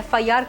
FIR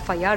FIR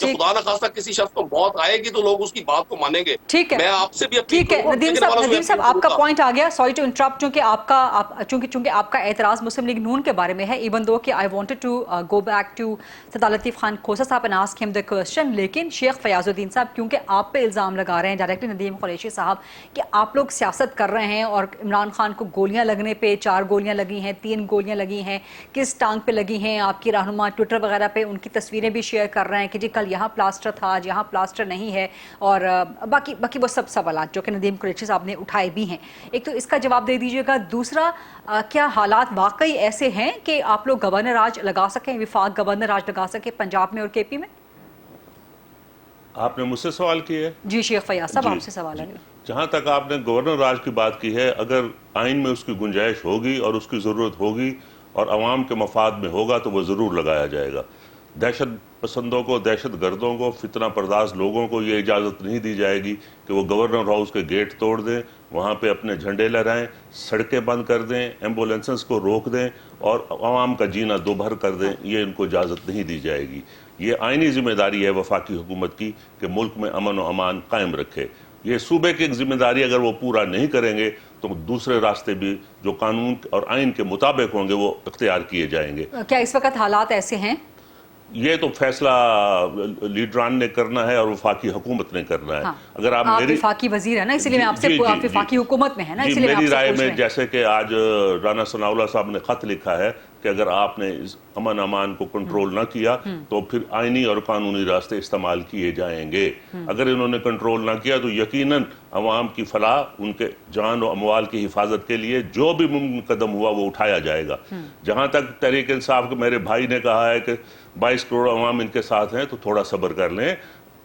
جب خدا نہ خواستہ کسی شخص کو موت آئے گی تو لوگ اس کی بات کو مانیں گے. ٹھیک ہے, میں آپ سے بھی ٹھیک ہے ندیم صاحب آپ کا پوائنٹ آ گیا. سوری ٹو انٹرپٹ, چونکہ آپ کا اعتراض مسلم لیگ نون کے بارے میں ہے, ایون دو کہ I wanted to go back to Sardar Latif Khan کھوسا صاحب اینڈ آسک ہم دی کوسچن, لیکن شیخ فیاض الدین صاحب کیونکہ آپ پہ الزام لگا رہے ہیں ڈائریکٹر ندیم قریشی صاحب کہ آپ لوگ سیاست کر رہے ہیں اور عمران خان کو گولیاں لگنے پہ 4 گولیاں لگی ہیں, 3 گولیاں لگی ہیں, کس ٹانگ پہ لگی ہیں, آپ کی رہنما ٹویٹر وغیرہ پہ ان کی تصویریں بھی شیئر کر رہے ہیں کہ جی کل یہاں پلاسٹر تھا آج یہاں پلاسٹر نہیں ہے, اور باقی وہ سب سوالات جو کہ ندیم قریشی صاحب نے اٹھائے بھی ہیں. ایک تو اس کا جواب دے دیجیے گا. دوسرا, کیا حالات واقعی ایسے ہیں کہ آپ لوگ گورنر راج لگا سکیں, وفاق گورنر راج لگا سکیں پنجاب میں اور کے پی میں؟ آپ نے مجھ سے سوال کیا ہے؟ جی شیخ فیاض صاحب آپ سے سوال ہے. جہاں تک آپ نے گورنر راج کی بات کی ہے, اگر آئین میں اس کی گنجائش ہوگی اور اس کی ضرورت ہوگی اور عوام کے مفاد میں ہوگا تو وہ ضرور لگایا جائے گا. دہشت پسندوں کو, دہشت گردوں کو, فتنہ پرداز لوگوں کو یہ اجازت نہیں دی جائے گی کہ وہ گورنر ہاؤس کے گیٹ توڑ دیں, وہاں پہ اپنے جھنڈے لہرائیں, سڑکیں بند کر دیں, ایمبولینسز کو روک دیں اور عوام کا جینا دوبھر کر دیں. یہ ان کو اجازت نہیں دی جائے گی. یہ آئینی ذمہ داری ہے وفاقی حکومت کی کہ ملک میں امن و امان قائم رکھے. یہ صوبے کی ایک ذمہ داری, اگر وہ پورا نہیں کریں گے تو دوسرے راستے بھی جو قانون اور آئین کے مطابق ہوں گے وہ اختیار کیے جائیں گے. کیا اس وقت حالات ایسے ہیں؟ یہ تو فیصلہ لیڈران نے کرنا ہے اور وفاقی حکومت نے کرنا ہے. اگر آپ میری وفاقی وزیر ہے نا, اس لیے میں آپ سے وفاقی حکومت میں ہے نا, اس لیے میری رائے میں جیسے کہ آج رانا ثناء اللہ صاحب نے خط لکھا ہے کہ اگر آپ نے امن امان کو کنٹرول نہ کیا تو پھر آئینی اور قانونی راستے استعمال کیے جائیں گے. اگر انہوں نے کنٹرول نہ کیا تو یقیناً عوام کی فلاح, ان کے جان و اموال کی حفاظت کے لیے جو بھی ممکن قدم ہوا وہ اٹھایا جائے گا. جہاں تک تحریک انصاف کے میرے بھائی نے کہا ہے کہ 22 کروڑ عوام ان کے ساتھ ہیں تو تھوڑا صبر کر لیں,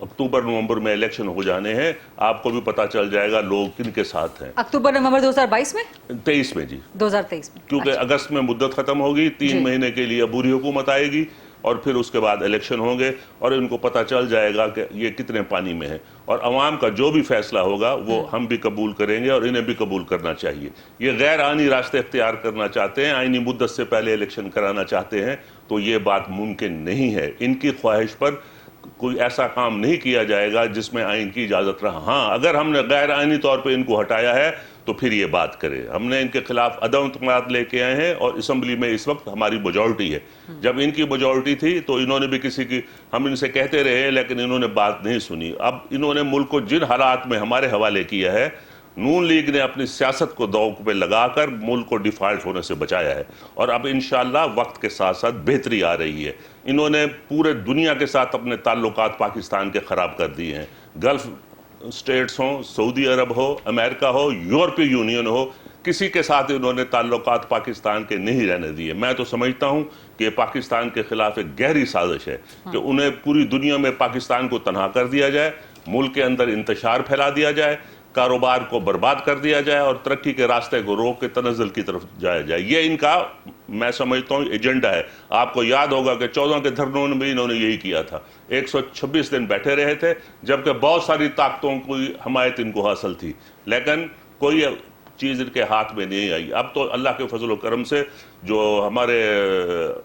اکتوبر نومبر میں الیکشن ہو جانے ہیں, آپ کو بھی پتہ چل جائے گا لوگ کن کے ساتھ ہیں. اکتوبر نومبر 2022 میں 23 میں جی 2023 میں, کیونکہ اگست میں مدت ختم ہوگی, 3 مہینے کے لیے عبوری حکومت آئے گی اور پھر اس کے بعد الیکشن ہوں گے اور ان کو پتہ چل جائے گا کہ یہ کتنے پانی میں ہے, اور عوام کا جو بھی فیصلہ ہوگا وہ ہم بھی قبول کریں گے اور انہیں بھی قبول کرنا چاہیے. یہ غیر آئینی راستے اختیار کرنا چاہتے ہیں, آئینی مدت سے پہلے الیکشن کرانا چاہتے ہیں, تو یہ بات ممکن نہیں ہے. ان کی خواہش پر کوئی ایسا کام نہیں کیا جائے گا جس میں آئین کی اجازت رہا. ہاں اگر ہم نے غیر آئینی طور پہ ان کو ہٹایا ہے تو پھر یہ بات کرے. ہم نے ان کے خلاف عدم اعتماد لے کے آئے ہیں اور اسمبلی میں اس وقت ہماری میجورٹی ہے. جب ان کی میجورٹی تھی تو انہوں نے بھی کسی کی, ہم ان سے کہتے رہے لیکن انہوں نے بات نہیں سنی. اب انہوں نے ملک کو جن حالات میں ہمارے حوالے کیا ہے, نون لیگ نے اپنی سیاست کو دوک پہ لگا کر ملک کو ڈیفالٹ ہونے سے بچایا ہے, اور اب انشاءاللہ وقت کے ساتھ ساتھ بہتری آ رہی ہے. انہوں نے پورے دنیا کے ساتھ اپنے تعلقات پاکستان کے خراب کر دیے ہیں. گلف اسٹیٹس ہوں, سعودی عرب ہو, امریکہ ہو, یورپی یونین ہو, کسی کے ساتھ انہوں نے تعلقات پاکستان کے نہیں رہنے دیے. میں تو سمجھتا ہوں کہ یہ پاکستان کے خلاف ایک گہری سازش ہے کہ انہیں پوری دنیا میں پاکستان کو تنہا کر دیا جائے, ملک کے اندر انتشار پھیلا دیا جائے, کاروبار کو برباد کر دیا جائے اور ترقی کے راستے کو روک کے تنزل کی طرف جایا جائے. یہ ان کا میں سمجھتا ہوں ایجنڈا ہے. آپ کو یاد ہوگا کہ 14 کے دھرنوں میں بھی انہوں نے یہی کیا تھا. 126 دن بیٹھے رہے تھے جبکہ بہت ساری طاقتوں کی حمایت ان کو حاصل تھی, لیکن کوئی چیز ان کے ہاتھ میں نہیں آئی. اب تو اللہ کے فضل و کرم سے جو ہمارے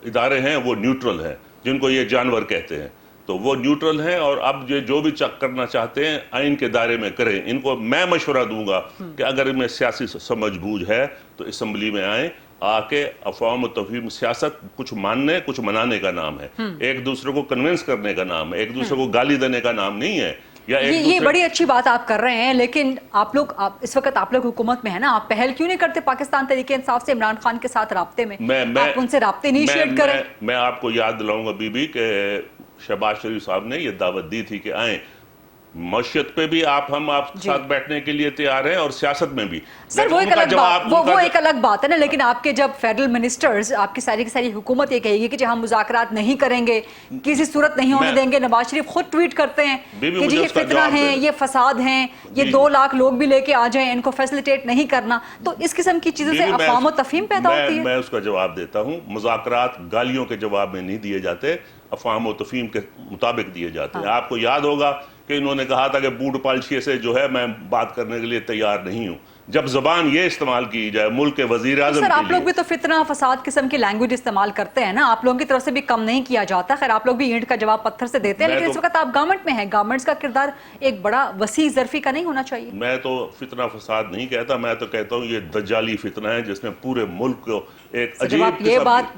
ادارے ہیں وہ نیوٹرل ہیں, جن کو یہ جانور کہتے ہیں, تو وہ نیوٹرل ہیں, اور اب یہ جو بھی کرنا چاہتے ہیں آئین کے دائرے میں کریں. ان کو میں مشورہ دوں گا کہ اگر ان میں سیاسی سمجھ بوجھ ہے تو اسمبلی میں آئیں, آ کے افہام و تفہیم. سیاست کچھ ماننے کچھ منانے کا نام ہے, ایک دوسرے کو کنونس کرنے کا نام ہے, ایک دوسرے کو گالی دینے کا نام نہیں ہے. یہ بڑی اچھی بات آپ کر رہے ہیں, لیکن آپ لوگ اس وقت آپ لوگ حکومت میں ہیں نا, آپ پہل کیوں نہیں کرتے پاکستان تحریک انصاف سے عمران خان کے ساتھ رابطے میں؟ آپ ان سے رابطے انیشیٹ کریں. میں آپ کو یاد دلاؤں گا بی بی کہ شہباز شریف صاحب نے یہ دعوت دی تھی کہ آئیں. معیشت پہ بھی ہم آپ ساتھ بیٹھنے کے لیے تیار ہیں اور سیاست میں بھی. سر وہ ایک الگ بات ہے نا, لیکن آپ کے جب فیڈرل منسٹرز, آپ کی ساری کی ساری حکومت یہ کہے گی کہ جی ہم مذاکرات نہیں کریں گے, کسی صورت نہیں ہونے دیں گے. نواز شریف خود ٹویٹ کرتے ہیں کہ جی یہ فتنہ ہیں, یہ فساد ہیں, یہ 2 لاکھ لوگ بھی لے کے آ جائیں, ان کو فیسلیٹیٹ نہیں کرنا. تو اس قسم کی چیزوں سے افہام و تفہیم پیدا ہوتی ہے. میں اس کا جواب دیتا ہوں. مذاکرات گالیوں کے جواب میں نہیں دیے جاتے, افہام و تفہیم کے مطابق دیے جاتے ہیں. آپ کو یاد ہوگا کہ انہوں نے کہا تھا کہ بوٹ پالشیے سے جو ہے میں بات کرنے کے لیے تیار نہیں ہوں. جب زبان یہ استعمال کی جائے ملک کے وزیر اعظم سر کے آپ لوگ لیے. بھی تو فتنہ فساد قسم کی لینگویج استعمال کرتے ہیں نا, آپ لوگوں کی طرف سے بھی کم نہیں کیا جاتا. خیر آپ لوگ بھی اینٹ کا جواب پتھر سے دیتے ہیں, لیکن اس وقت آپ گورنمنٹ میں ہیں, گورنمنٹس کا کردار ایک بڑا وسیع ظرفی کا نہیں ہونا چاہیے؟ میں تو فتنہ فساد نہیں کہتا, میں تو کہتا ہوں یہ دجالی فتنہ ہے جس نے پورے ملک کو ایک عجیب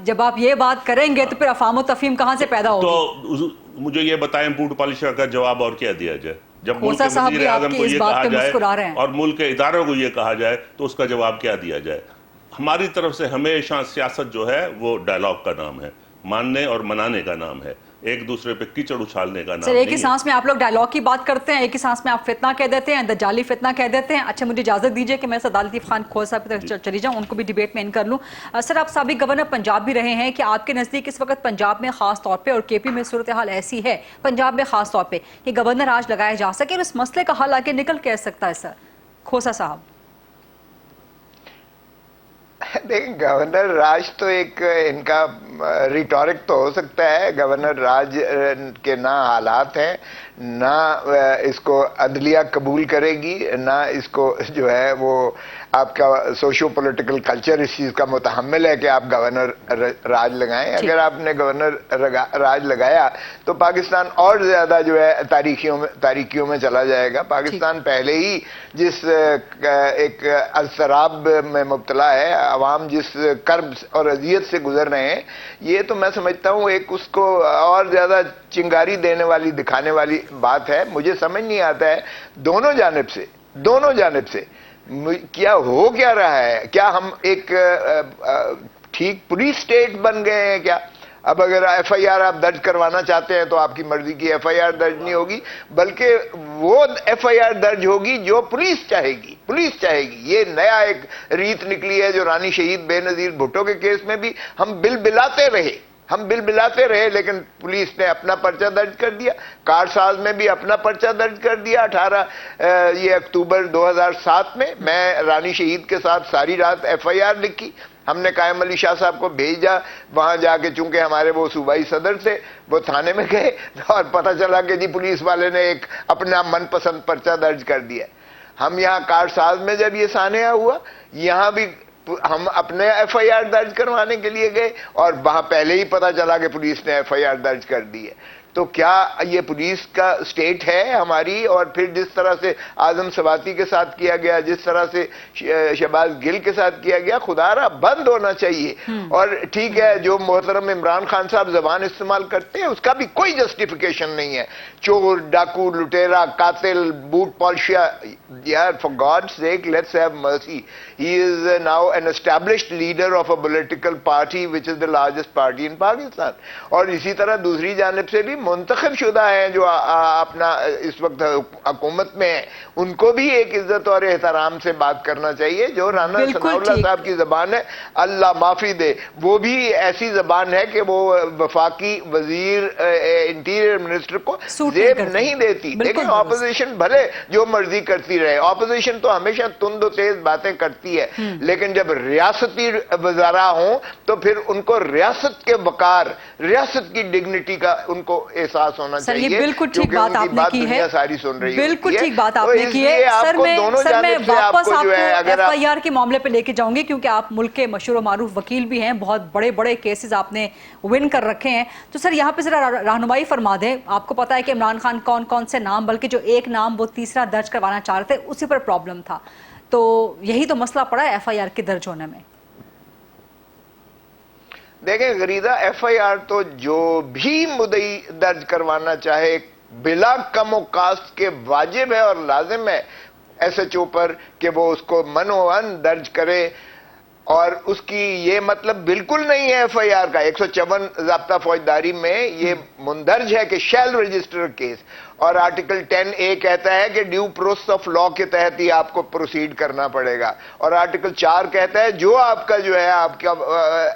جب آپ یہ بات کریں گے تو پھر افہام و تفہیم کہاں سے پیدا ہوگی؟ تو مجھے یہ بتائیں بوٹ پالشر کا جواب اور کیا دیا جائے؟ جب ملک کھوسا کے صاحب وزیر بھی آپ اعظم کی کو اس یہ بات کہا پہ جائے مسکرا رہے ہیں. اور ملک کے اداروں کو یہ کہا جائے تو اس کا جواب کیا دیا جائے؟ ہماری طرف سے ہمیشہ سیاست جو ہے وہ ڈائلاگ کا نام ہے, ماننے اور منانے کا نام ہے, ایک دوسرے پہ کیچڑ اچھالنے کا نام سر ایک ہی نہیں ہے. سانس میں آپ لوگ ڈائلاگ کی بات کرتے ہیں, ایک ہی سانس میں آپ فتنہ کہہ دیتے ہیں, دجالی فتنہ کہہ دیتے ہیں. اچھا مجھے اجازت دیجئے کہ میں سردار لطیف خان کھوسا صاحب کی طرف چلی جاؤں, ان کو بھی ڈیبیٹ میں ان کر لوں. سر آپ سابق گورنر پنجاب بھی رہے ہیں, کہ آپ کے نزدیک اس وقت پنجاب میں خاص طور پہ اور کے پی میں صورتحال ایسی ہے, پنجاب میں خاص طور پہ, کہ گورنر راج لگایا جا سکے اور اس مسئلے کا حل آگے نکل کیسے سکتا ہے؟ سر کھوسا صاحب دیکھیں گورنر راج تو ایک ان کا ریٹورک تو ہو سکتا ہے, گورنر راج کے نہ حالات ہیں, نہ اس کو عدلیہ قبول کرے گی, نہ اس کو جو ہے وہ آپ کا سوشو پولیٹیکل کلچر اس چیز کا متحمل ہے کہ آپ گورنر راج لگائیں. اگر آپ نے گورنر راج لگایا تو پاکستان اور زیادہ جو ہے تاریکیوں میں چلا جائے گا. پاکستان پہلے ہی جس ایک اضطراب میں مبتلا ہے, عوام جس کرب اور اذیت سے گزر رہے ہیں, یہ تو میں سمجھتا ہوں ایک اس کو اور زیادہ چنگاری دینے والی, دکھانے والی بات ہے. مجھے سمجھ نہیں آتا ہے دونوں جانب سے کیا ہو کیا رہا ہے. کیا ہم ایک ٹھیک پولیس اسٹیٹ بن گئے ہیں کیا؟ اب اگر ایف آئی آر آپ درج کروانا چاہتے ہیں تو آپ کی مرضی کی ایف آئی آر درج نہیں ہوگی, بلکہ وہ ایف آئی آر درج ہوگی جو پولیس چاہے گی. یہ نیا ایک ریت نکلی ہے جو رانی شہید بے نظیر بھٹو کے کیس میں بھی ہم بل بلاتے رہے, لیکن پولیس نے اپنا پرچہ درج کر دیا. کارساز میں بھی اپنا پرچہ درج کر دیا 18 اکتوبر 2007 میں. میں رانی شہید کے ساتھ ساری رات ایف آئی آر لکھی. ہم نے قائم علی شاہ صاحب کو بھیجا, وہاں جا کے چونکہ ہمارے وہ صوبائی صدر تھے, وہ تھانے میں گئے اور پتہ چلا کہ جی پولیس والے نے ایک اپنا من پسند پرچہ درج کر دیا. ہم یہاں کارساز میں جب یہ سانحہ ہوا, یہاں بھی ہم اپنے ایف آئی آر درج کروانے کے لیے گئے اور وہاں پہلے ہی پتہ چلا کہ پولیس نے ایف آئی آر درج کر دی ہے. تو کیا یہ پولیس کا اسٹیٹ ہے ہماری؟ اور پھر جس طرح سے اعظم سواتی کے ساتھ کیا گیا, جس طرح سے شہباز گل کے ساتھ کیا گیا, خدا را بند ہونا چاہیے. اور ٹھیک ہے جو محترم عمران خان صاحب زبان استعمال کرتے ہیں اس کا بھی کوئی جسٹیفیکیشن نہیں ہے. چور, ڈاکو, لٹیرا, قاتل, بوٹ پالشیا, یار for God's sake let's have mercy. He is now an established leader of a political party which is the largest party in Pakistan. اور اسی طرح دوسری جانب سے بھی منتخب شدہ ہیں جو اپنا اس وقت حکومت میں ہیں, ان کو بھی ایک عزت اور احترام سے بات کرنا چاہیے. جو رانا ثناء اللہ صاحب کی زبان ہے, اللہ معافی دے, وہ بھی ایسی زبان ہے کہ وہ وفاقی وزیر انٹیریئر منسٹر کو زیب نہیں دیتی. لیکن اپوزیشن بھلے جو مرضی کرتی رہے, اپوزیشن تو ہمیشہ تند و تیز باتیں کرتی ہے, لیکن جب ریاستی وزراء ہوں تو پھر ان کو ریاست کے وقار, ریاست کی ڈگنیٹی کا ان کو احساس ہونا چاہیے. یہ بالکل ٹھیک بات آپ نے کی ہے, ساری سن رہی بالکل ٹھیک بات آپ نے کی ہے. سر میں واپس آپ کو ایف آئی آر کے معاملے پہ لے کے جاؤں گی, کیونکہ آپ ملک کے مشہور و معروف وکیل بھی ہیں, بہت بڑے بڑے کیسز آپ نے ون کر رکھے ہیں. تو سر یہاں پہ ذرا رہنمائی فرما دیں. آپ کو پتا ہے کہ عمران خان کون کون سے نام, بلکہ جو ایک نام وہ تیسرا درج کروانا چاہ رہے تھے اسی پر پرابلم تھا, تو یہی تو مسئلہ پڑا ہے ایف آئی آر کے درج ہونے میں. دیکھیں غریدہ, ایف آئی آر تو جو بھی مدعی درج کروانا چاہے بلا کم و کاست کے واجب ہے اور لازم ہے ایس ایچ او پر کہ وہ اس کو منوان درج کرے. اور اس کی یہ مطلب بالکل نہیں ہے ایف آئی آر کا. 154 ضابطہ فوجداری میں یہ مندرج ہے کہ شیل رجسٹر کیس, اور آرٹیکل 10A کہتا ہے کہ ڈیو پروسیس آف لا کے تحت ہی آپ کو پروسیڈ کرنا پڑے گا, اور آرٹیکل 4 کہتا ہے جو آپ کا جو ہے آپ کا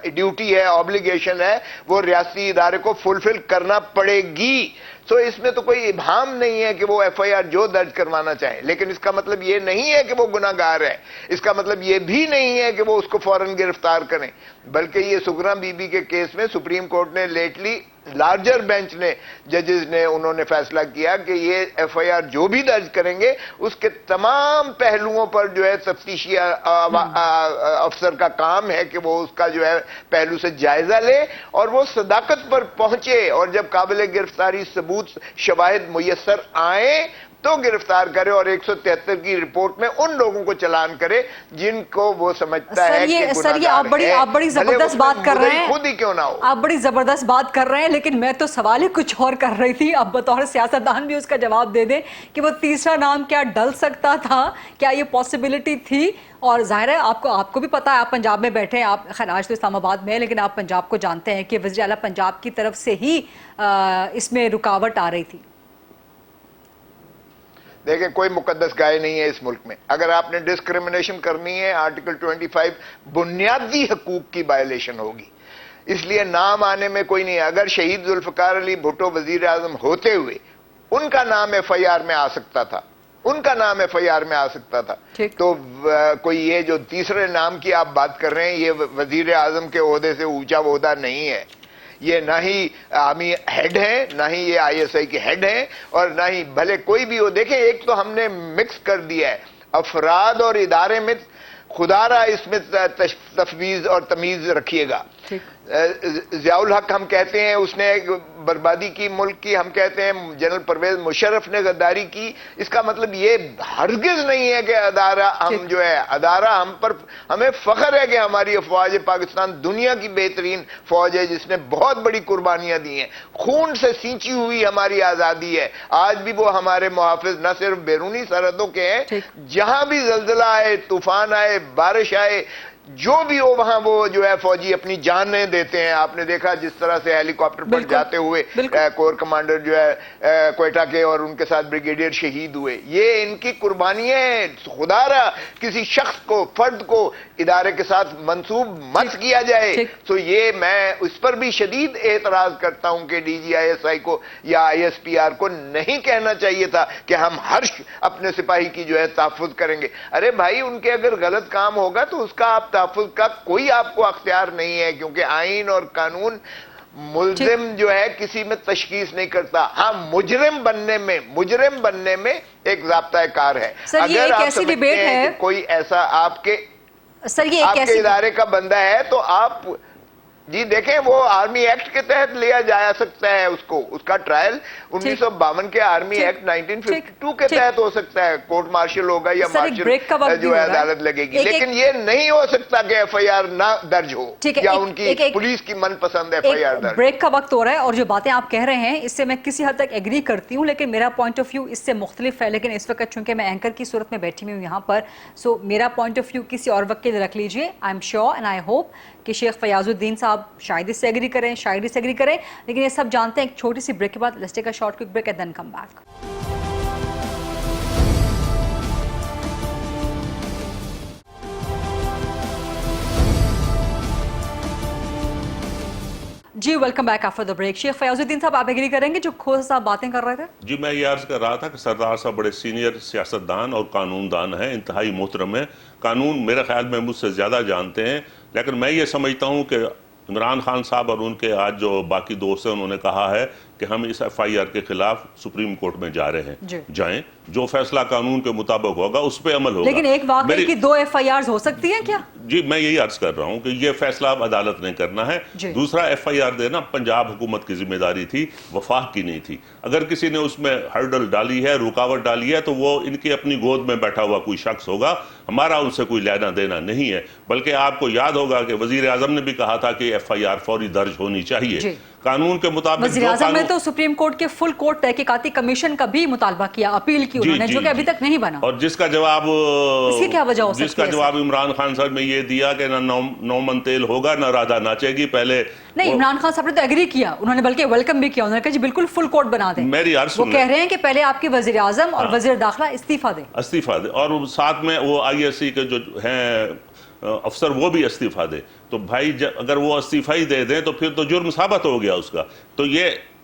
ڈیوٹی ہے, آبلیگیشن ہے, وہ ریاستی ادارے کو فلفل کرنا پڑے گی. سو اس میں تو کوئی ابہام نہیں ہے کہ وہ ایف آئی آر جو درج کروانا چاہیں, لیکن اس کا مطلب یہ نہیں ہے کہ وہ گناہ گار ہے, اس کا مطلب یہ بھی نہیں ہے کہ وہ اس کو فوراً گرفتار کریں. بلکہ یہ سگنا بی بی کے کیس میں سپریم کورٹ نے لیٹلی لارجر بینچ نے ججز نے انہوں نے فیصلہ کیا کہ یہ ایف آئی آر جو بھی درج کریں گے اس کے تمام پہلوؤں پر جو ہے تفتیشی افسر کا کام ہے کہ وہ اس کا جو ہے پہلو سے جائزہ لے اور وہ صداقت پر پہنچے، اور جب قابل گرفتاری ثبوت شواہد میسر آئیں تو گرفتار کرے، اور 173 کی رپورٹ میں ان لوگوں کو چلان کرے جن کو وہ سمجھتا ہے کہ سر یہ آپ بڑی زبردست بات کر رہے ہیں، خود ہی کیوں نہ ہو، آپ بڑی زبردست بات کر رہے ہیں، لیکن میں تو سوال ہی کچھ اور کر رہی تھی. اب بطور سیاستدان بھی اس کا جواب دے دیں کہ وہ تیسرا نام کیا ڈل سکتا تھا، کیا یہ پاسبلٹی تھی؟ اور ظاہر ہے آپ کو بھی پتا ہے، آپ پنجاب میں بیٹھے ہیں، آپ خیر آج تو اسلام آباد میں ہیں لیکن آپ پنجاب کو جانتے ہیں کہ وزیر اعلیٰ پنجاب کی طرف سے ہی اس میں رکاوٹ آ رہی تھی. دیکھیں کوئی مقدس گائے نہیں ہے اس ملک میں. اگر آپ نے ڈسکریمنیشن کرنی ہے آرٹیکل 25 بنیادی حقوق کی وائلیشن ہوگی، اس لیے نام آنے میں کوئی نہیں ہے. اگر شہید ذوالفقار علی بھٹو وزیر اعظم ہوتے ہوئے ان کا نام ایف آئی آر میں آ سکتا تھا، ان کا نام ایف آئی آر میں آ سکتا تھا، تو کوئی یہ جو تیسرے نام کی آپ بات کر رہے ہیں یہ وزیر اعظم کے عہدے سے اونچا عہدہ نہیں ہے. یہ نہ ہی آرمی ہیڈ ہیں، نہ ہی یہ آئی ایس آئی کے ہیڈ ہیں، اور نہ ہی بھلے کوئی بھی ہو. دیکھیں ایک تو ہم نے مکس کر دیا ہے افراد اور ادارے میں، خدا را اس میں تفویض اور تمیز رکھیے گا. ضیاء الحق ہم کہتے ہیں اس نے بربادی کی ملک کی، ہم کہتے ہیں جنرل پرویز مشرف نے غداری کی. اس کا مطلب یہ ہرگز نہیں ہے کہ ادارہ ہم جو ہے ادارہ ہمیں فخر ہے کہ ہماری افواج پاکستان دنیا کی بہترین فوج ہے جس نے بہت بڑی قربانیاں دی ہیں، خون سے سینچی ہوئی ہماری آزادی ہے. آج بھی وہ ہمارے محافظ نہ صرف بیرونی سرحدوں کے ہیں، جہاں بھی زلزلہ آئے، طوفان آئے، بارش آئے، جو بھی ہو وہاں وہ جو ہے فوجی اپنی جانیں دیتے ہیں. آپ نے دیکھا جس طرح سے ہیلی کاپٹر پر جاتے ہوئے کور کمانڈر جو ہے کوئٹہ کے اور ان کے ساتھ بریگیڈیئر شہید ہوئے. یہ ان کی قربانیاں ہیں. خدا را کسی شخص کو، فرد کو ادارے کے ساتھ منسوب مت کیا جائے. تو یہ میں اس پر بھی شدید اعتراض کرتا ہوں کہ D G I S I کو یا آئی ایس پی آر کو نہیں کہنا چاہیے تھا کہ ہم ہر اپنے سپاہی کی جو ہے تحفظ کریں گے. ارے بھائی ان کے اگر غلط کام ہوگا تو اس کا آپ تحفظ کا کوئی آپ کو اختیار نہیں ہے، کیونکہ آئین اور قانون ملزم جو ہے کسی میں تشخیص نہیں کرتا. ہاں مجرم بننے میں ایک ضابطہ کار ہے. اگر آپ سمجھتے ہیں کہ کوئی ایسا آپ کے ادارے کا بندہ ہے تو آپ جی دیکھیں وہ آرمی ایکٹ کے تحت لیا جا سکتا ہے، اس کا ٹرائل 1952 کے آرمی ایکٹ 1952 کے تحت ہو سکتا ہے. کورٹ مارشل ہوگا یا مارشل جو ہے عدالت لگے گی، لیکن یہ نہیں ہو سکتا کہ ایف آئی آر نہ درج ہو یا ان کی پولیس کی من پسند ایف آئی آر درج. بریک کا وقت ہو رہا ہے اور جو باتیں آپ کہہ رہے ہیں اس سے میں کسی حد تک ایگری کرتی ہوں، لیکن میرا پوائنٹ آف ویو اس سے مختلف ہے. لیکن اس وقت چونکہ میں اینکر کی صورت میں بیٹھی ہوں یہاں پر، سو میرا پوائنٹ آف ویو کسی اور وقت کے لیے رکھ لیجئے. I am sure and I hope کہ شیخ فیاض الدین صاحب شاید اس سے ایگری کریں، شاید اس سے ایگری کریں، لیکن یہ سب جانتے ہیں. ایک چھوٹی سی بریک کے بعد let's take a short quick break and then come back. جی welcome back after the break. Sheikh Fayaz الدین صاحب آپ ایگری کریں گے جو کھوسا صاحب باتیں کر رہے تھے؟ جی میں یہ عرض کر رہا تھا کہ سردار صاحب بڑے سینئر سیاستدان اور قانون دان ہیں، انتہائی محترم ہیں، قانون میرے خیال میں مجھ سے زیادہ جانتے ہیں. لیکن میں یہ سمجھتا ہوں کہ عمران خان صاحب اور ان کے آج جو باقی دوست ہیں انہوں نے کہا ہے کہ ہم اس ایف آئی آر کے خلاف سپریم کورٹ میں جا رہے ہیں. جائیں، جو فیصلہ قانون کے مطابق ہوگا اس پہ عمل ہوگا. لیکن ایک واقعی کی 2 ایف آئی آرز ہو سکتی ہیں کیا؟ جی میں یہی عرض کر رہا ہوں کہ یہ فیصلہ اب عدالت نے کرنا ہے. دوسرا ایف آئی آر دینا پنجاب حکومت کی ذمہ داری تھی، وفاق کی نہیں تھی. اگر کسی نے اس میں ہرڈل ڈالی ہے، رکاوٹ ڈالی ہے، تو وہ ان کی اپنی گود میں بیٹھا ہوا کوئی شخص ہوگا. ہمارا ان سے کوئی لینا دینا نہیں ہے. بلکہ آپ کو یاد ہوگا کہ وزیر اعظم نے بھی کہا تھا کہ ایف آئی آر فوری درج ہونی چاہیے قانون کے مطابق. وزیر اعظم نے تو سپریم کورٹ کے فل کورٹ تحقیقاتی کمیشن کا بھی مطالبہ کیا، اپیل کی انہوں نے، جو کہ ابھی تک نہیں بنا. اور جس کا جواب اس کی کیا وجہ ہو سکتی ہے؟ جس کا جواب عمران خان صاحب نے یہ دیا کہ نہ 9 من تیل ہوگا نہ رادھا ناچے گی. پہلے نہیں، عمران خان صاحب نے تو ایگری کیا، انہوں نے بلکہ ویلکم بھی کیا. انہوں نے کہا جی بالکل فل کورٹ بنا دیں. میری عرض وہ کہہ رہے ہیں کہ پہلے آپ کی وزیر اعظم اور وزیر داخلہ استعفیٰ دیں، اور ساتھ میں وہ آئی ایس سی کے جو ہیں افسر وہ بھی استعفیٰ دے. تو بھائی اگر وہ استعفیٰ ہی دے دیں تو پھر تو جرم ثابت ہو گیا اس کا. تو یہ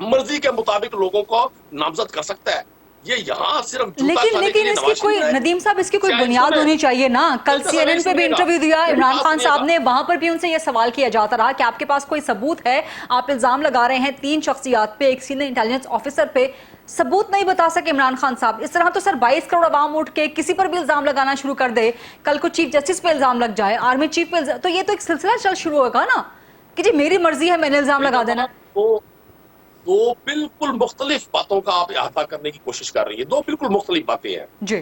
مرضی کے مطابق لوگوں کو نامزد کر سکتا ہے. یہ یہاں صرف لیکن اس کی کوئی ندیم صاحب اس کی کوئی بنیاد ہونی چاہیے نا. کل سی این این پہ بھی انٹرویو دیا عمران خان صاحب نے, وہاں پر بھی ان سے یہ سوال کیا جاتا رہا کہ آپ کے پاس کوئی ثبوت ہے؟ آپ الزام لگا رہے ہیں 3 شخصیات پہ, ایک سینئر انٹیلیجنس آفیسر پہ, ثبوت نہیں بتا سکے عمران خان صاحب. اس طرح تو سر 22 کروڑ عوام اٹھ کے کسی پر بھی الزام لگانا شروع کر دے, کل کو چیف جسٹس پہ الزام لگ جائے, آرمی چیف پہ, تو یہ تو ایک سلسلہ چل شروع ہوگا نا کہ جی میری مرضی ہے میں نے الزام لگا دینا. دو بالکل مختلف باتوں کا آپ احاطہ کرنے کی کوشش کر رہی ہے. 2 بالکل مختلف باتیں ہیں جی.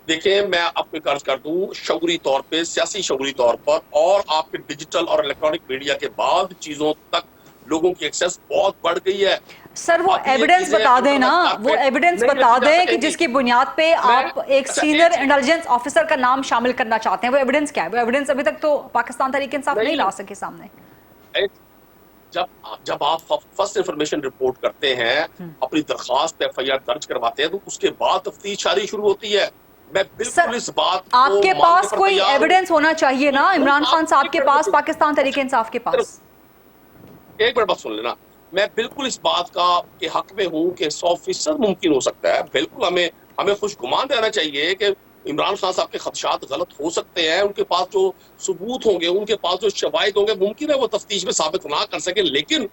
دیکھیں میں آپ کو عرض کر دوں, شعوری طور پہ, سیاسی شعوری طور پر, اور آپ کے ڈیجیٹل اور الیکٹرانک میڈیا کے بعد چیزوں تک لوگوں کی ایکسیس بہت بڑھ گئی ہے. سر وہ ایویڈنس بتا دیں نا, وہ ایویڈنس بتا دیں کہ جس کی بنیاد پہ آپ ایک سینئر انٹیلیجنس آفیسر کا نام شامل کرنا چاہتے ہیں. وہ ایویڈنس کیا ہے؟ وہ ایویڈنس ابھی تک تو پاکستان تحریک انصاف نہیں لا سکے سامنے. جب آپ فرسٹ انفارمیشن رپورٹ کرتے ہیں, اپنی درخواست ایف آئی آر درج کرواتے ہیں, تو اس کے بعد تفتیش جاری شروع ہوتی ہے. میں بالکل اس بات کو آپ کے پاس کوئی ایویڈنس ہونا چاہیے نا عمران خان صاحب کے پاس, پاکستان تحریک انصاف کے پاس. ایک منٹ بات سن لینا. میں بالکل اس بات کا کے حق میں ہوں کہ 100% ممکن ہو سکتا ہے. بالکل ہمیں خوش گمان رہنا چاہیے کہ عمران خان صاحب کے خدشات غلط ہو سکتے ہیں. ان کے پاس جو ثبوت ہوں گے, ان کے پاس جو شواہد ہوں گے, ممکن ہے وہ تفتیش میں ثابت نہ کر سکے. لیکن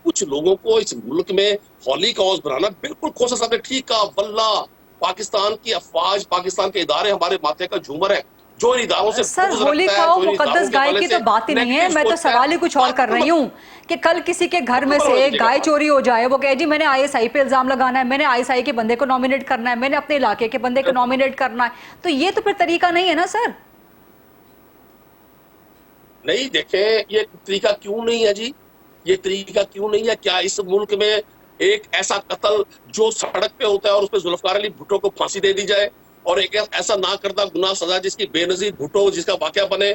کچھ لوگوں کو اس ملک میں ہولی کاز بنانا, بالکل کھوسا صاحب نے ٹھیک کہا, واللہ پاکستان کی افواج, پاکستان کے ادارے ہمارے ماتھے کا جھومر ہے. جو ان اداروں سے سر ہولی کھاؤ مقدس گائے کی تو بات ہی نہیں ہے. میں تو سوال ہی کچھ اور کر رہی ہوں کہ کل کسی کے گھر میں سے ایک گائے چوری ہو جائے, وہ کہے جی میں نے آئی ایس آئی پہ الزام لگانا ہے, میں نے آئی ایس آئی کے بندے کو نامینیٹ کرنا ہے, میں نے اپنے علاقے کے بندے کو نامینیٹ کرنا ہے, تو یہ تو پھر طریقہ نہیں ہے نا سر. نہیں دیکھیں, یہ طریقہ کیوں نہیں ہے جی, یہ طریقہ کیوں نہیں ہے؟ کیا اس ملک میں ایک ایسا قتل جو سڑک پہ ہوتا ہے اور اس پہ ذوالفقار علی بھٹو کو پھانسی دے دی جائے, اور ایک ایسا نہ کردہ گناہ سزا جس کی بے نظیر بھٹو جس کا واقعہ بنے,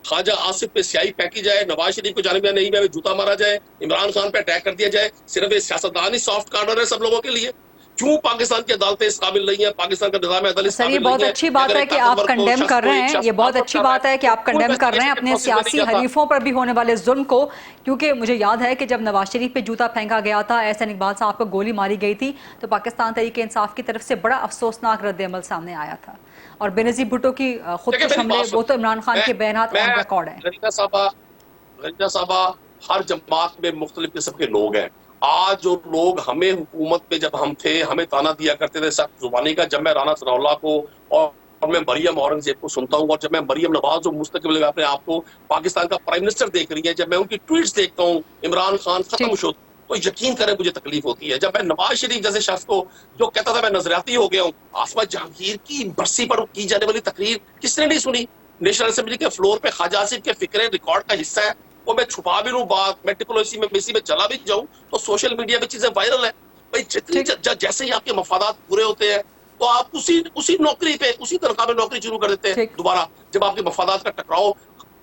خواجہ آصف پہ سیاہی پھینکی جائے, نواز شریف کو جانب نہیں میں جوتا مارا جائے, عمران خان پہ اٹیک کر دیا جائے, صرف یہ سیاستدانی سافٹ کارنر ہے سب لوگوں کے لیے؟ کیوں پاکستان کی عدالتیں اس قابل نہیں ہیں, پاکستان کا نظام عدالت اس قابل نہیں ہے؟ سر یہ بہت اچھی بات ہے کہ آپ کنڈیم کر رہے ہیں, یہ بہت اچھی بات ہے کہ آپ کنڈیم کر رہے ہیں اپنے سیاسی حریفوں پر بھی ہونے والے ظلم کو, کیونکہ مجھے یاد ہے کہ جب نواز شریف پہ جوتا پھینکا گیا تھا, احسن اقبال صاحب کو گولی ماری گئی تھی, تو پاکستان تحریک انصاف کی طرف سے بڑا افسوسناک رد عمل سامنے آیا تھا. اور بے نظیر بھٹو کی خودکش حملے, وہ تو عمران خان کے بیانات آن ریکارڈ ہیں. غنیدہ صاحبہ, ہر جماعت میں مختلف قسم کے لوگ ہیں. آج جو لوگ ہمیں حکومت پہ جب ہم تھے ہمیں تانا دیا کرتے تھے سخت زبانی کا, جب میں رانا ثناء اللہ کو اور میں مریم اورنگزیب کو سنتا ہوں, اور جب میں مریم نواز جو مستقبل اپنے آپ کو پاکستان کا پرائم منسٹر دیکھ رہی ہے, جب میں ان کی ٹویٹس دیکھتا ہوں عمران خان ختم شد, تو یقین کریں مجھے تکلیف ہوتی ہے. جب میں نواز شریف جیسے شخص کو جو کہتا تھا میں نظریاتی ہو گیا ہوں, آصفہ جہانگیر کی برسی پر کی جانے والی تقریر کس نے نہیں سنی؟ نیشنل اسمبلی کے فلور پہ خواجہ آصف کے فکریں ریکارڈ کا حصہ ہے, وہ میں چھپا بھی لوں بات, میں ڈپلومیسی میں چلا بھی جاؤں تو سوشل میڈیا پہ چیزیں وائرل ہیں. بھائی جتنی جیسے ہی آپ کے مفادات پورے ہوتے ہیں تو آپ اسی نوکری پہ اسی تنخواہ میں نوکری شروع کر دیتے ہیں دوبارہ. جب آپ کے مفادات کا ٹکراؤ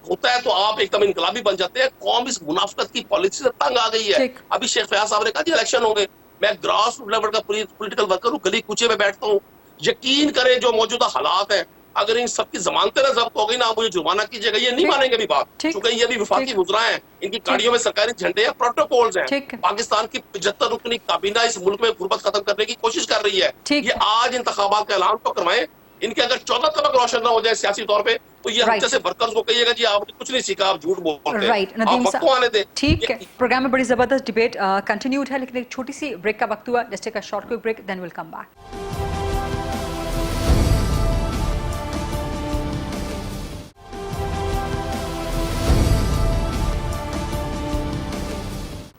ہوتا ہے تو آپ ایک دم انقلابی بن جاتے ہیں. قوم اس منافقت کی پالیسی سے تنگ آ گئی ہے. ابھی شیخ فیاض صاحب نے کہا جی الیکشن ہوں گے, میں گراس روٹ لیول کا پولیٹیکل ورکر ہوں, گلی کوچے میں بیٹھتا ہوں. یقین کریں جو موجودہ حالات ہیں, اگر ان سب کی ضمانتیں نہ ضبط ہو گئی نا, مجھے جرمانہ کیجیے گا, یہ نہیں مانیں گے بھی بات, چونکہ یہ بھی وفاقی وزراء ہیں, ان کی گاڑیوں میں سرکاری جھنڈے ہیں, پروٹوکولز ہیں. پاکستان کی 75 رکنی کابینہ اس ملک میں غربت ختم کرنے کی کوشش کر رہی ہے. یہ آج انتخابات کا اعلان تو کروائیں, ان کے اگر 14 طبق روشن نہ ہو جائے سیاسی طور پہ تو یہ ہم جیسے ورکرز کو کہیے گا جی آپ نے کچھ نہیں سیکھا, آپ جھوٹ بولتے ہیں, آپ وقت کو آنے دیں. ٹھیک ہے, پروگرام میں بڑی زبردست ڈیبیٹ کنٹینیوڈ ہے, لیکن ایک چھوٹی سی بریک کا وقت ہوا. Just take a short quick break, then will come back.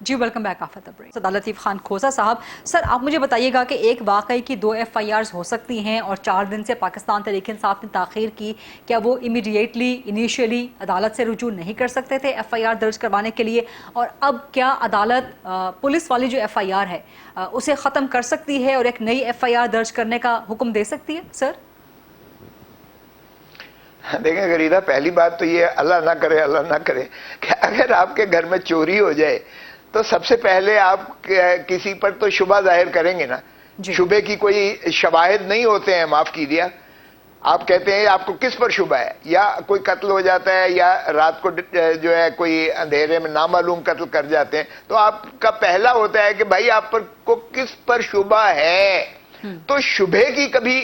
جی welcome back after the break. Saadat Latif Khan کھوسا صاحب, سر آپ مجھے بتائیے گا کہ ایک واقعے کی 2 FIRs ہو سکتی ہیں اور 4 دن سے پاکستان تحریک انصاف نے تاخیر کی, کیا وہ امیڈیٹلی انیشیلی عدالت سے رجوع نہیں کر سکتے تھے FIR درج کروانے کے لیے, اور اب کیا عدالت پولیس والی جو FIR ہے اسے ختم کر سکتی ہے اور ایک نئی FIR درج کرنے کا حکم دے سکتی ہے؟ سر دیکھیں غریدہ, پہلی بات تو یہ اللہ نہ کرے کہ اگر آپ کے گھر میں چوری ہو جائے تو سب سے پہلے آپ کسی پر تو شبہ ظاہر کریں گے نا. شبے کی کوئی شواہد نہیں ہوتے ہیں, معاف کیجیے, آپ کہتے ہیں آپ کو کس پر شبہ ہے, یا کوئی قتل ہو جاتا ہے یا رات کو جو ہے کوئی اندھیرے میں نامعلوم قتل کر جاتے ہیں, تو آپ کا پہلا ہوتا ہے کہ بھائی آپ پر کو کس پر شبہ ہے. تو شبہ کی کبھی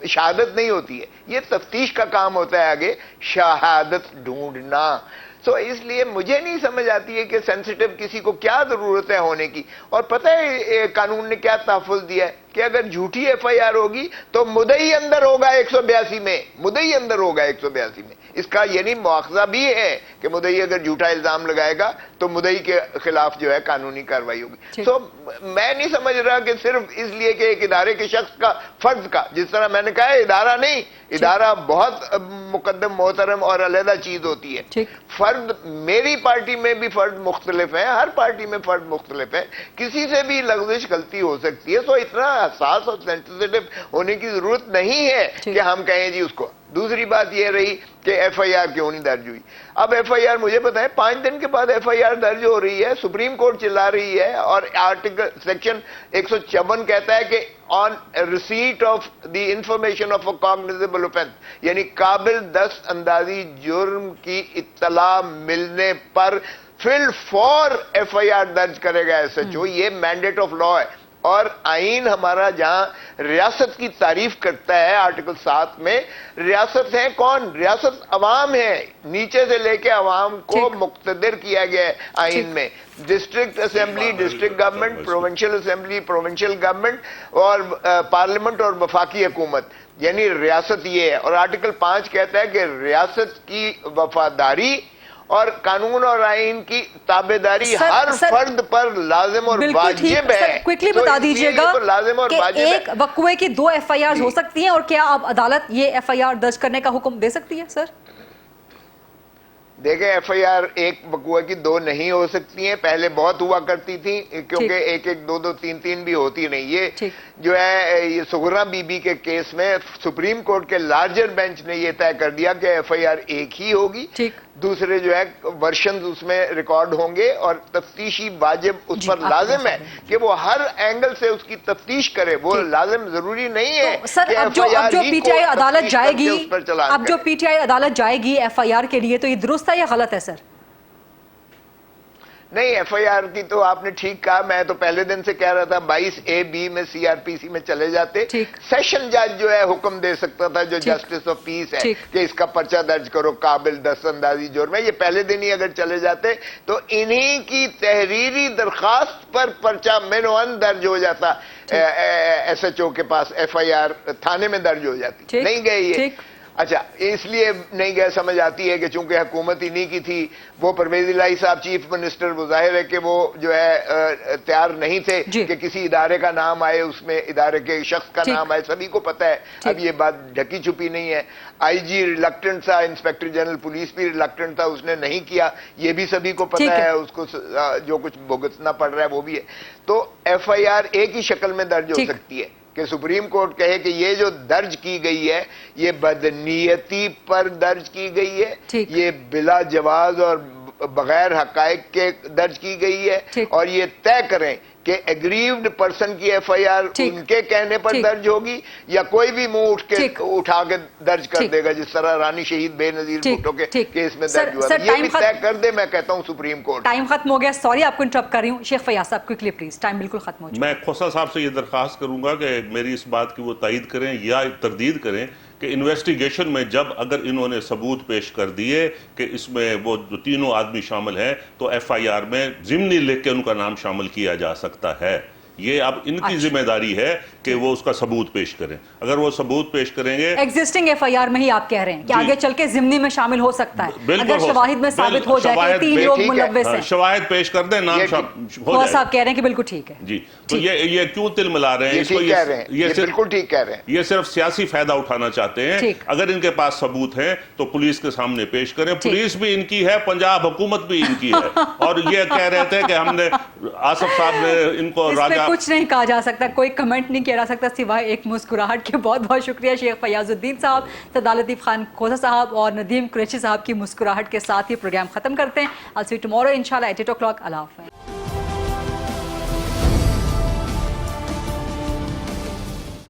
شہادت نہیں ہوتی ہے, یہ تفتیش کا کام ہوتا ہے آگے شہادت ڈھونڈنا. تو اس لیے مجھے نہیں سمجھ آتی ہے کہ سینسیٹیو کسی کو کیا ضرورت ہے ہونے کی. اور پتہ ہے قانون نے کیا تحفظ دیا ہے کہ اگر جھوٹی ایف آئی آر ہوگی تو مدعی اندر ہوگا 182 میں, مدعی اندر ہوگا 182 میں. اس کا یعنی مواخذہ بھی ہے کہ مدعی اگر جھوٹا الزام لگائے گا تو مدعی کے خلاف جو ہے قانونی کارروائی ہوگی. تو میں نہیں سمجھ رہا کہ صرف اس لیے کہ ایک ادارے کے شخص کا فرد کا, جس طرح میں نے کہا ہے ادارہ نہیں, ادارہ بہت مقدم محترم اور علیحدہ چیز ہوتی ہے. فرد, میری پارٹی میں بھی فرد مختلف ہیں, ہر پارٹی میں فرد مختلف ہیں, کسی سے بھی لغزش غلطی ہو سکتی ہے. تو اتنا حساس اور سینسیٹیو ہونے کی ضرورت نہیں ہے کہ ہم کہیں جی اس کو. دوسری بات یہ رہی کہ ایف آئی آر کیوں نہیں درج ہوئی. اب ایف آئی آر مجھے بتائیں 5 دن کے بعد ایف آئی آر درج ہو رہی ہے, سپریم کورٹ چلا رہی ہے, اور آرٹیکل سیکشن 154 کہتا ہے کہ on receipt of the information of a cognizable offence, یعنی قابل دست اندازی جرم کی اطلاع ملنے پر فی الفور ایف آئی آر درج کرے گا ایس ایچ او. یہ مینڈیٹ آف لا ہے. اور آئین ہمارا جہاں ریاست کی تعریف کرتا ہے آرٹیکل 7 میں, ریاست ہے کون؟ ریاست عوام ہے, نیچے سے لے کے عوام کو مقتدر کیا گیا ہے آئین میں. District assembly district government, provincial assembly provincial government, اور پارلیمنٹ اور وفاقی حکومت, یعنی ریاست یہ ہے. اور آرٹیکل 5 کہتا ہے کہ ریاست کی وفاداری اور قانون اور آئین کی تابعداری ہر فرد پر لازم اور واجب ہے. کوئکلی بتا دیجئے گا کہ ایک وقوعے کی 2 ایف آئی آر ہو سکتی ہیں, اور کیا اب عدالت یہ ایف آئی آر درج کرنے کا حکم دے سکتی ہے؟ سر دیکھیں, ایف آئی آر ایک وقوعے کی 2 نہیں ہو سکتی ہیں. پہلے بہت ہوا کرتی تھیں کیونکہ 1-1 2-2 3-3 بھی ہوتی نہیں. یہ جو ہے یہ سغرا بی بی کے کیس میں سپریم کورٹ کے لارجر بینچ نے یہ طے کر دیا کہ ایف آئی آر ایک ہی ہوگی, دوسرے جو ہے ورشنز اس میں ریکارڈ ہوں گے, اور تفتیشی واجب اس پر لازم ہے کہ وہ ہر اینگل سے اس کی تفتیش کرے. وہ لازم ضروری نہیں ہے. سر اب جو پی ٹی آئی عدالت جائے گی, اب جو پی ٹی آئی عدالت جائے گی ایف آئی آر کے لیے, تو یہ درست ہے یا غلط ہے؟ سر نہیں, ایف آئی آر کی تو آپ نے ٹھیک کہا. میں تو پہلے دن سے کہہ رہا تھا 22A-B میں سی آر پی سی میں چلے جاتے. سیشن جج جو ہے حکم دے سکتا تھا, جو جسٹس آف پیس ہے, کہ اس کا پرچہ درج کرو قابل دست اندازی جرم ہے. یہ پہلے دن ہی اگر چلے جاتے تو انہی کی تحریری درخواست پر پرچہ منوان درج ہو جاتا, ایس ایچ او کے پاس ایف آئی آر تھانے میں درج ہو جاتی. نہیں گئے یہ. اچھا, اس لیے نہیں گئے, سمجھ آتی ہے کہ چونکہ حکومت ہی نہیں کی تھی, وہ پرویز الہی صاحب چیف منسٹر, وہ ظاہر ہے کہ وہ جو ہے تیار نہیں تھے کہ کسی ادارے کا نام آئے, اس میں ادارے کے شخص کا نام آئے. سبھی کو پتہ ہے, اب یہ بات ڈھکی چھپی نہیں ہے. آئی جی ریلکٹنٹ تھا, انسپیکٹر جنرل پولیس بھی ریلکٹنٹ تھا, اس نے نہیں کیا, یہ بھی سبھی کو پتہ ہے. اس کو جو کچھ بھگتنا پڑ رہا ہے وہ بھی ہے. تو ایف آئی آر ایک ہی شکل میں درج ہو سکتی ہے کہ سپریم کورٹ کہے کہ یہ جو درج کی گئی ہے یہ بدنیتی پر درج کی گئی ہے, یہ بلا جواز اور بغیر حقائق کے درج کی گئی ہے, اور یہ طے کریں کہ ایگریوڈ پرسن کی ایف آئی آر ان کے کہنے پر درج ہوگی یا کوئی بھی منہ اٹھا کے درج کر دے گا, جس طرح رانی شہید بے نظیر بھٹو کے کیس میں درج ہوا. یہ بھی طے کر دے, میں کہتا ہوں سپریم کورٹ. ٹائم ختم ہو گیا, سوری آپ کو انٹرپٹ کر رہی ہوں. شیخ فیاض صاحب کوئکلی پلیز, ٹائم بالکل ختم ہو چکا. میں کھوسا صاحب سے یہ درخواست کروں گا کہ میری اس بات کی وہ تائید کریں یا تردید کریں کہ انویسٹیگیشن میں جب اگر انہوں نے ثبوت پیش کر دیے کہ اس میں وہ جو تینوں آدمی شامل ہیں, تو ایف آئی آر میں ضمنی لکھ کے ان کا نام شامل کیا جا سکتا ہے. یہ اب ان کی ذمہ داری ہے کہ وہ اس کا ثبوت پیش کریں. اگر وہ ثبوت پیش کریں گے, ایگزسٹنگ ایف آئی آر میں ہی آپ کہہ رہے ہیں کہ آگے چل کے ضمنی میں شامل ہو سکتا ہے اگر شواہد میں ثابت ہو جائے کہ 3 لوگ ملوث ہیں, شواہد پیش کر دیں, نام ہو جائے. صاحب کہہ رہے ہیں کہ بالکل ٹھیک ہے. جی, تو یہ کیوں تل ملا رہے ہیں اس کو؟ یہ بالکل ٹھیک کہہ رہے ہیں. یہ صرف سیاسی فائدہ اٹھانا چاہتے ہیں. اگر ان کے پاس ثبوت ہے تو پولیس کے سامنے پیش کریں. پولیس بھی ان کی ہے, پنجاب حکومت بھی ان کی ہے, اور یہ کہہ رہے تھے کہ ہم نے آصف صاحب نے ان کو راجہ, کچھ نہیں کہا جا سکتا, کوئی کمنٹ نہیں کیا جا سکتا سوائے ایک مسکراہٹ کے. بہت بہت شکریہ شیخ فیاض الدین صاحب, سردار لطیف خان کھوسا صاحب اور ندیم قریشی صاحب کی مسکراہٹ کے ساتھ ہی پروگرام ختم کرتے ہیں. I'll see you tomorrow inshallah at 8 o'clock. اللہ حافظ.